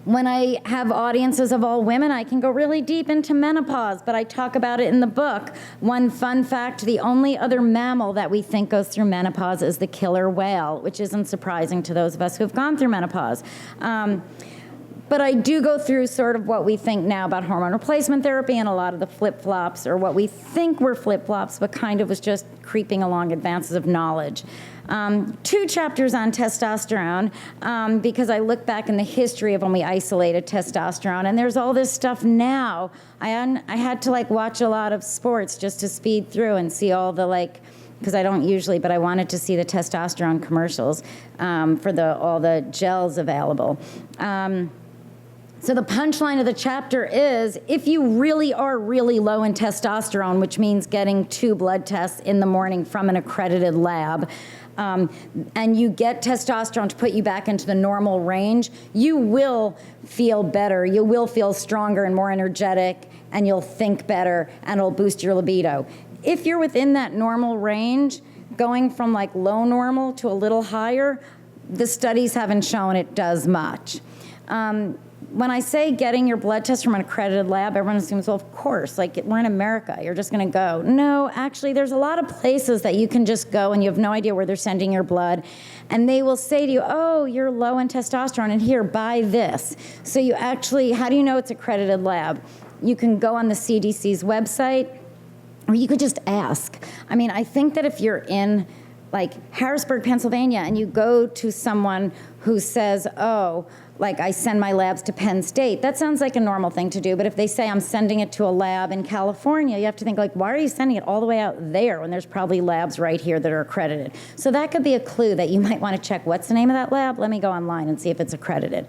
When I have audiences of all women, I can go really deep into menopause, but I talk about it in the book. One fun fact, the only other mammal that we think goes through menopause is the killer whale, which isn't surprising to those of us who have gone through menopause. But I do go through sort of what we think now about hormone replacement therapy and a lot of the flip-flops, or what we think were flip-flops, but kind of was just creeping along advances of knowledge. 2 chapters on testosterone, because I look back in the history of when we isolated testosterone, and there's all this stuff now. I had to watch a lot of sports just to speed through and see all the because I don't usually, but I wanted to see the testosterone commercials for all the gels available. So the punchline of the chapter is, if you really are really low in testosterone, which means getting 2 blood tests in the morning from an accredited lab, and you get testosterone to put you back into the normal range, you will feel better. You will feel stronger and more energetic, and you'll think better, and it'll boost your libido. If you're within that normal range, going from low normal to a little higher, the studies haven't shown it does much. When I say getting your blood test from an accredited lab, everyone assumes, well, of course, we're in America, you're just going to go. No, actually, there's a lot of places that you can just go and you have no idea where they're sending your blood. And they will say to you, oh, you're low in testosterone, and here, buy this. So you actually, how do you know it's accredited lab? You can go on the CDC's website, or you could just ask. I mean, I think that if you're in like Harrisburg, Pennsylvania, and you go to someone who says, oh, like I send my labs to Penn State, that sounds like a normal thing to do. But if they say I'm sending it to a lab in California, you have to think like, why are you sending it all the way out there when there's probably labs right here that are accredited? So that could be a clue that you might want to check, what's the name of that lab? Let me go online and see if it's accredited.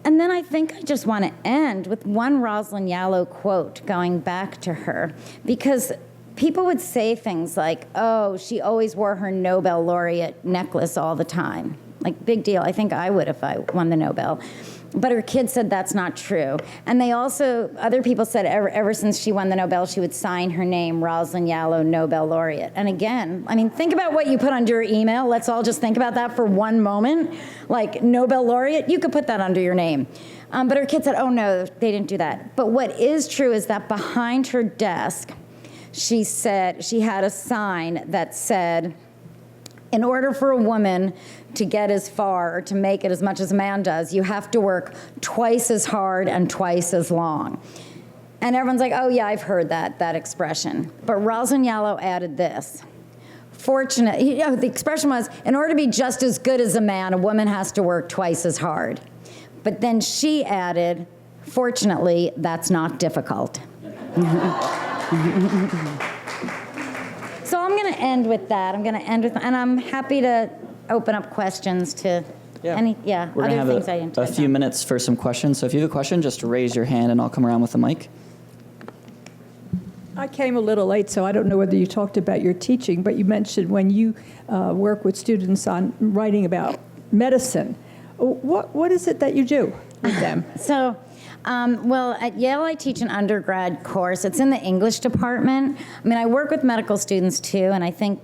And then I think I just want to end with one Rosalyn Yalow quote, going back to her, because people would say things like, oh, she always wore her Nobel laureate necklace all the time. Like, big deal. I think I would if I won the Nobel. But her kids said that's not true. And they also, other people said ever since she won the Nobel, she would sign her name, Rosalyn Yalow, Nobel laureate. And again, I mean, think about what you put under your email. Let's all just think about that for one moment. Like, Nobel laureate, you could put that under your name. But her kids said, oh no, they didn't do that. But what is true is that behind her desk, she said, she had a sign that said, in order for a woman to get as far or to make it as much as a man does, you have to work twice as hard and twice as long. And everyone's like, oh yeah, I've heard that expression. But Rosalyn Yalow added this. The expression was, in order to be just as good as a man, a woman has to work twice as hard. But then she added, fortunately, that's not difficult. So I'm going to end with that. And I'm happy to open up questions to We're other gonna have things I didn't a touch few on. minutes for some questions. So if you have a question, just raise your hand and I'll come around with the mic. I came a little late, so I don't know whether you talked about your teaching, but you mentioned when you work with students on writing about medicine. What is it that you do with them? So, well, at Yale, I teach an undergrad course. It's in the English department. I mean, I work with medical students, too, and I think,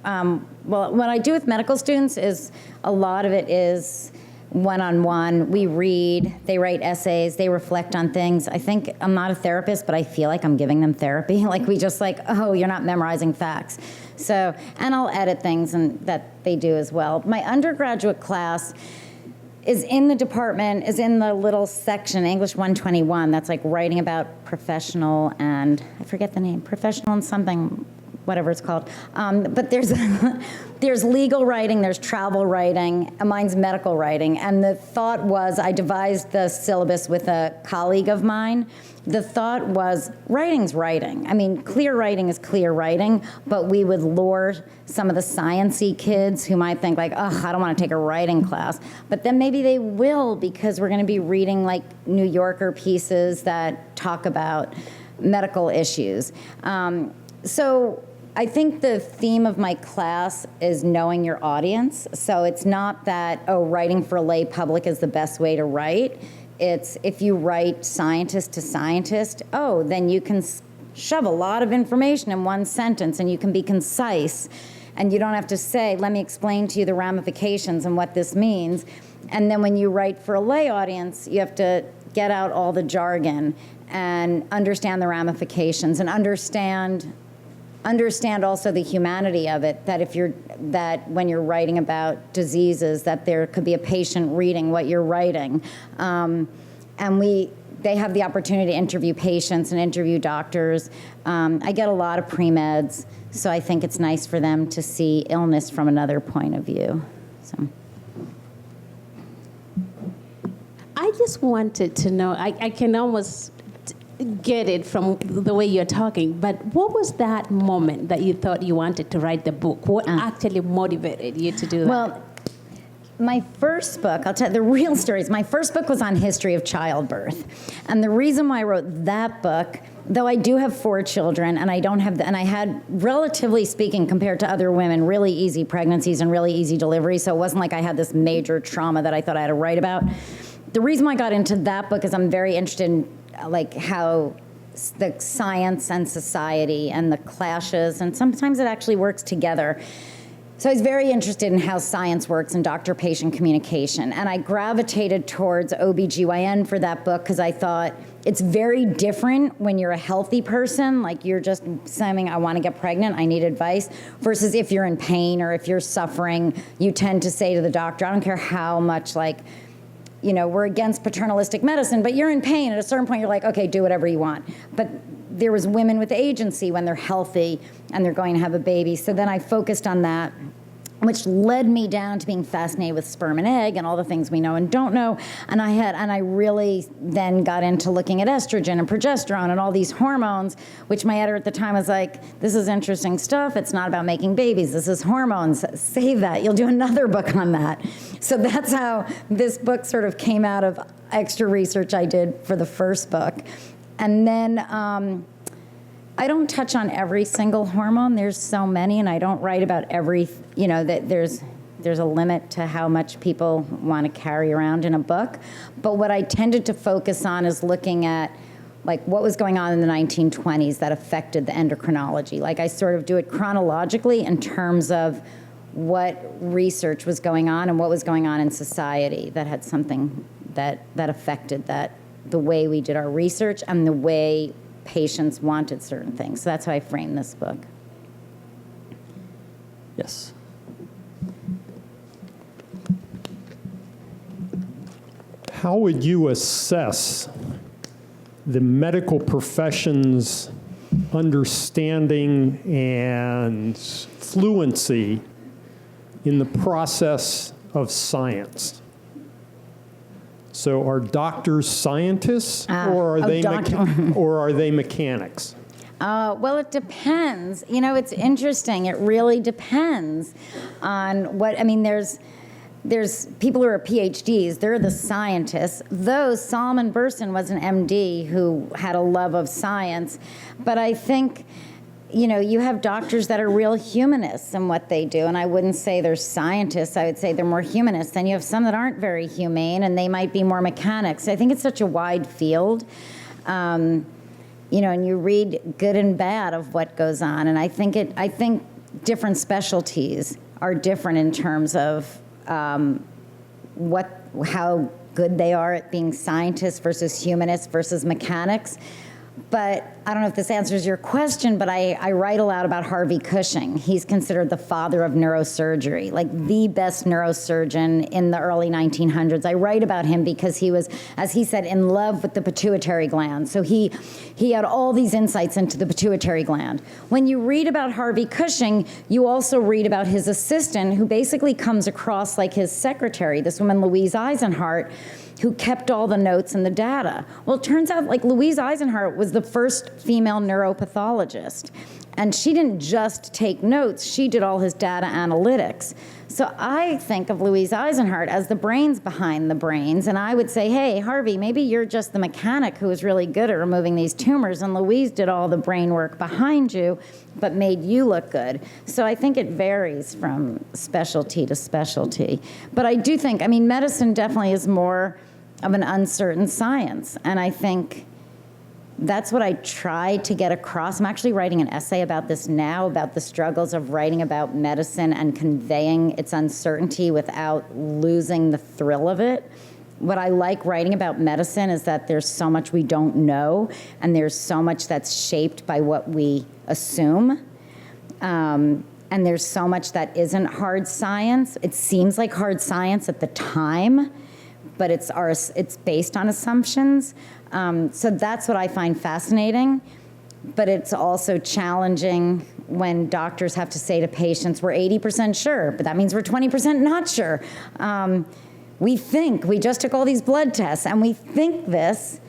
well, what I do with medical students is a lot of it is one-on-one. We read, they write essays, they reflect on things. I think I'm not a therapist, but I feel like I'm giving them therapy. Like, we just like, oh, you're not memorizing facts. So, and I'll edit things and that they do as well. My undergraduate class is in the department, is in the little section, English 121, that's like writing about professional and, I forget the name, professional and something, whatever it's called. But there's there's legal writing, there's travel writing, and mine's medical writing. And the thought was, I devised the syllabus with a colleague of mine. The thought was, writing's writing. I mean, clear writing is clear writing, but we would lure some of the science-y kids who might think like, oh, I don't want to take a writing class. But then maybe they will, because we're going to be reading like New Yorker pieces that talk about medical issues. So I think the theme of my class is knowing your audience. So it's not that, oh, writing for a lay public is the best way to write. It's if you write scientist to scientist, oh, then you can shove a lot of information in one sentence and you can be concise. And you don't have to say, let me explain to you the ramifications and what this means. And then when you write for a lay audience, you have to get out all the jargon and understand the ramifications and understand also the humanity of it, that when you're writing about diseases, that there could be a patient reading what you're writing. And they have the opportunity to interview patients and interview doctors. I get a lot of pre-meds, so I think it's nice for them to see illness from another point of view. So. I just wanted to know, I can almost get it from the way you're talking, but what was that moment that you thought you wanted to write the book? What actually motivated you to do that? Well, my first book, I'll tell you the real stories. My first book was on history of childbirth. And the reason why I wrote that book, though I do have 4 children, and I don't have, and I had, relatively speaking, compared to other women, really easy pregnancies and really easy deliveries, so it wasn't like I had this major trauma that I thought I had to write about. The reason why I got into that book is I'm very interested in like how the science and society and the clashes, and sometimes it actually works together. So I was very interested in how science works and doctor-patient communication. And I gravitated towards OBGYN for that book because I thought it's very different when you're a healthy person, like you're just saying, I want to get pregnant, I need advice, versus if you're in pain or if you're suffering, you tend to say to the doctor, I don't care how much like, you know, we're against paternalistic medicine, but you're in pain. At a certain point, you're like, okay, do whatever you want. But there was women with agency when they're healthy and they're going to have a baby. So then I focused on that, which led me down to being fascinated with sperm and egg and all the things we know and don't know. And I really then got into looking at estrogen and progesterone and all these hormones, which my editor at the time was like, this is interesting stuff. It's not about making babies. This is hormones. Save that. You'll do another book on that. So that's how this book sort of came out of extra research I did for the first book. And then I don't touch on every single hormone. There's so many, and I don't write about every, that there's a limit to how much people want to carry around in a book. But what I tended to focus on is looking at like what was going on in the 1920s that affected the endocrinology. Like I sort of do it chronologically in terms of what research was going on and what was going on in society that had something that affected the way we did our research and the way patients wanted certain things. So that's how I framed this book. Yes. How would you assess the medical profession's understanding and fluency in the process of science? So are doctors scientists, or are they mechanics? Well, it depends. It's interesting. It really depends on what, there's people who are PhDs, they're the scientists, though Solomon Burson was an MD who had a love of science. But I think, you have doctors that are real humanists in what they do, and I wouldn't say they're scientists, I would say they're more humanists. Then you have some that aren't very humane, and they might be more mechanics. I think it's such a wide field. And you read good and bad of what goes on, and I think different specialties are different in terms of how good they are at being scientists versus humanists versus mechanics. But I don't know if this answers your question, but I write a lot about Harvey Cushing. He's considered the father of neurosurgery, like the best neurosurgeon in the early 1900s. I write about him because he was, as he said, in love with the pituitary gland. So he had all these insights into the pituitary gland. When you read about Harvey Cushing, you also read about his assistant, who basically comes across like his secretary, this woman Louise Eisenhart, who kept all the notes and the data. Well, it turns out like Louise Eisenhart was the first female neuropathologist. And she didn't just take notes, she did all his data analytics. So I think of Louise Eisenhart as the brains behind the brains, and I would say, hey, Harvey, maybe you're just the mechanic who was really good at removing these tumors, and Louise did all the brain work behind you, but made you look good. So I think it varies from specialty to specialty. But I do think, medicine definitely is more of an uncertain science, and I think that's what I try to get across. I'm actually writing an essay about this now, about the struggles of writing about medicine and conveying its uncertainty without losing the thrill of it. What I like writing about medicine is that there's so much we don't know, and there's so much that's shaped by what we assume. And there's so much that isn't hard science. It seems like hard science at the time, but it's based on assumptions. So that's what I find fascinating, but it's also challenging when doctors have to say to patients, we're 80% sure, but that means we're 20% not sure. We just took all these blood tests, and we think this,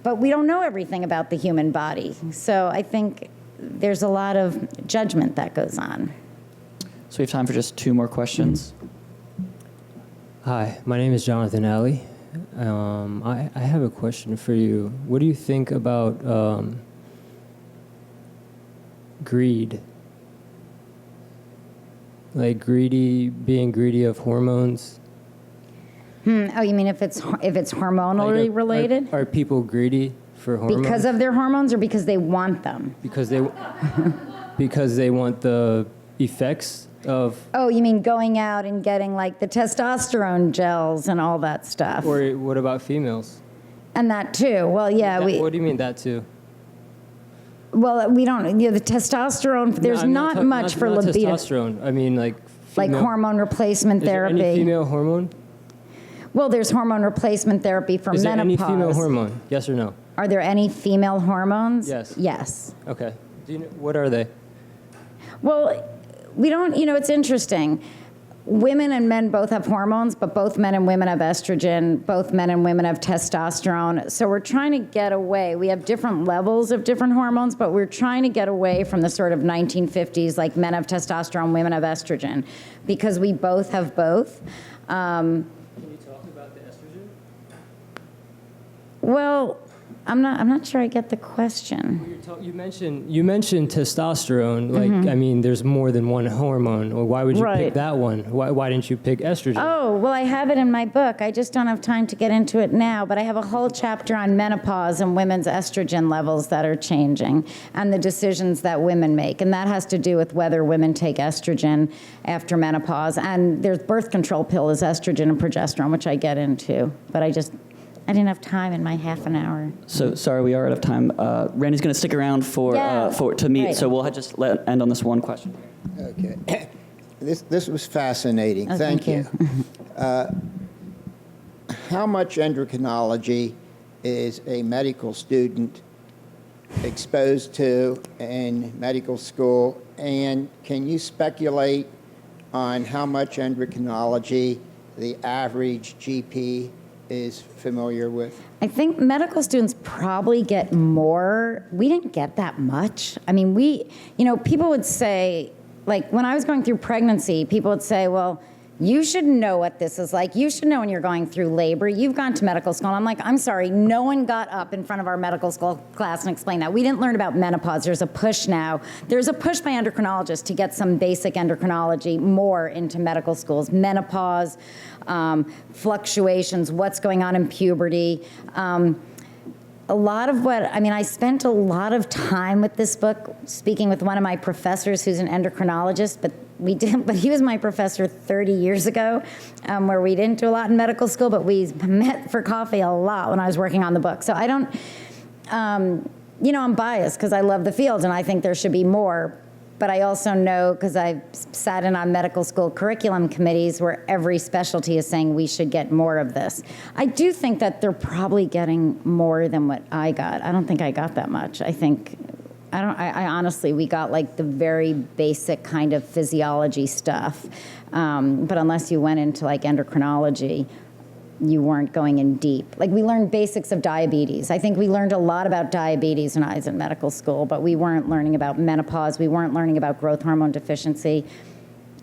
but we don't know everything about the human body. So I think there's a lot of judgment that goes on. So we have time for just two more questions. Hi, my name is Jonathan Alley. I have a question for you. What do you think about greed? Like being greedy of hormones? Oh, you mean if it's hormonally related? Are people greedy for hormones? Because of their hormones, or because they want them? Because they want the effects of... Oh, you mean going out and getting like the testosterone gels and all that stuff? Or what about females? And that too. Well, yeah. What do you mean that too? Well, we don't, the testosterone, there's not much for libido. Testosterone. I mean like hormone replacement therapy. Is there any female hormone? Well, there's hormone replacement therapy for menopause. Is there any female hormone? Yes or no? Are there any female hormones? Yes. Yes. Okay. Do you know, what are they? Well, we don't, it's interesting. Women and men both have hormones, but both men and women have estrogen, both men and women have testosterone. So we're trying to get away. We have different levels of different hormones, but we're trying to get away from the sort of 1950s, like men have testosterone, women have estrogen, because we both have both. Can you talk about the estrogen? Well, I'm not sure I get the question. You mentioned testosterone. Like, I mean, there's more than one hormone. Well, why would you pick that one? Why didn't you pick estrogen? Oh, well, I have it in my book. I just don't have time to get into it now, but I have a whole chapter on menopause and women's estrogen levels that are changing and the decisions that women make. And that has to do with whether women take estrogen after menopause. And there's birth control pill is estrogen and progesterone, which I get into, but I didn't have time in my half an hour. So sorry, we are out of time. Randy's going to stick around to meet, Right. so we'll just end on this one question. Okay. This was fascinating. Oh, thank thank you. How much endocrinology is a medical student exposed to in medical school? And can you speculate on how much endocrinology the average GP is familiar with? I think medical students probably get more. We didn't get that much. I mean, people would say, like when I was going through pregnancy, people would say, well, you should know what this is like. You should know when you're going through labor. You've gone to medical school. And I'm like, I'm sorry, no one got up in front of our medical school class and explained that. We didn't learn about menopause. There's a push now. There's a push by endocrinologists to get some basic endocrinology more into medical schools. Menopause, fluctuations, what's going on in puberty. A lot of I spent a lot of time with this book speaking with one of my professors who's an endocrinologist, but he was my professor 30 years ago, where we didn't do a lot in medical school, but we met for coffee a lot when I was working on the book. So I don't, I'm biased because I love the field and I think there should be more. But I also know, because I've sat in on medical school curriculum committees where every specialty is saying we should get more of this. I do think that they're probably getting more than what I got. I don't think I got that much. I honestly, we got like the very basic kind of physiology stuff. But unless you went into like endocrinology, you weren't going in deep. Like we learned basics of diabetes. I think we learned a lot about diabetes when I was in medical school, but we weren't learning about menopause. We weren't learning about growth hormone deficiency.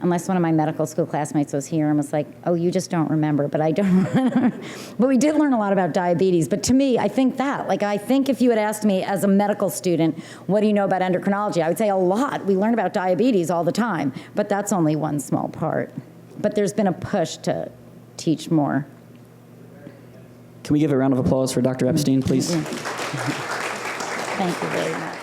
Unless one of my medical school classmates was here and was like, oh, you just don't remember, but I don't. But we did learn a lot about diabetes. But to me, I think if you had asked me as a medical student, what do you know about endocrinology? I would say a lot. We learn about diabetes all the time, but that's only one small part. But there's been a push to teach more. Can we give a round of applause for Dr. Epstein, please? Thank you very much.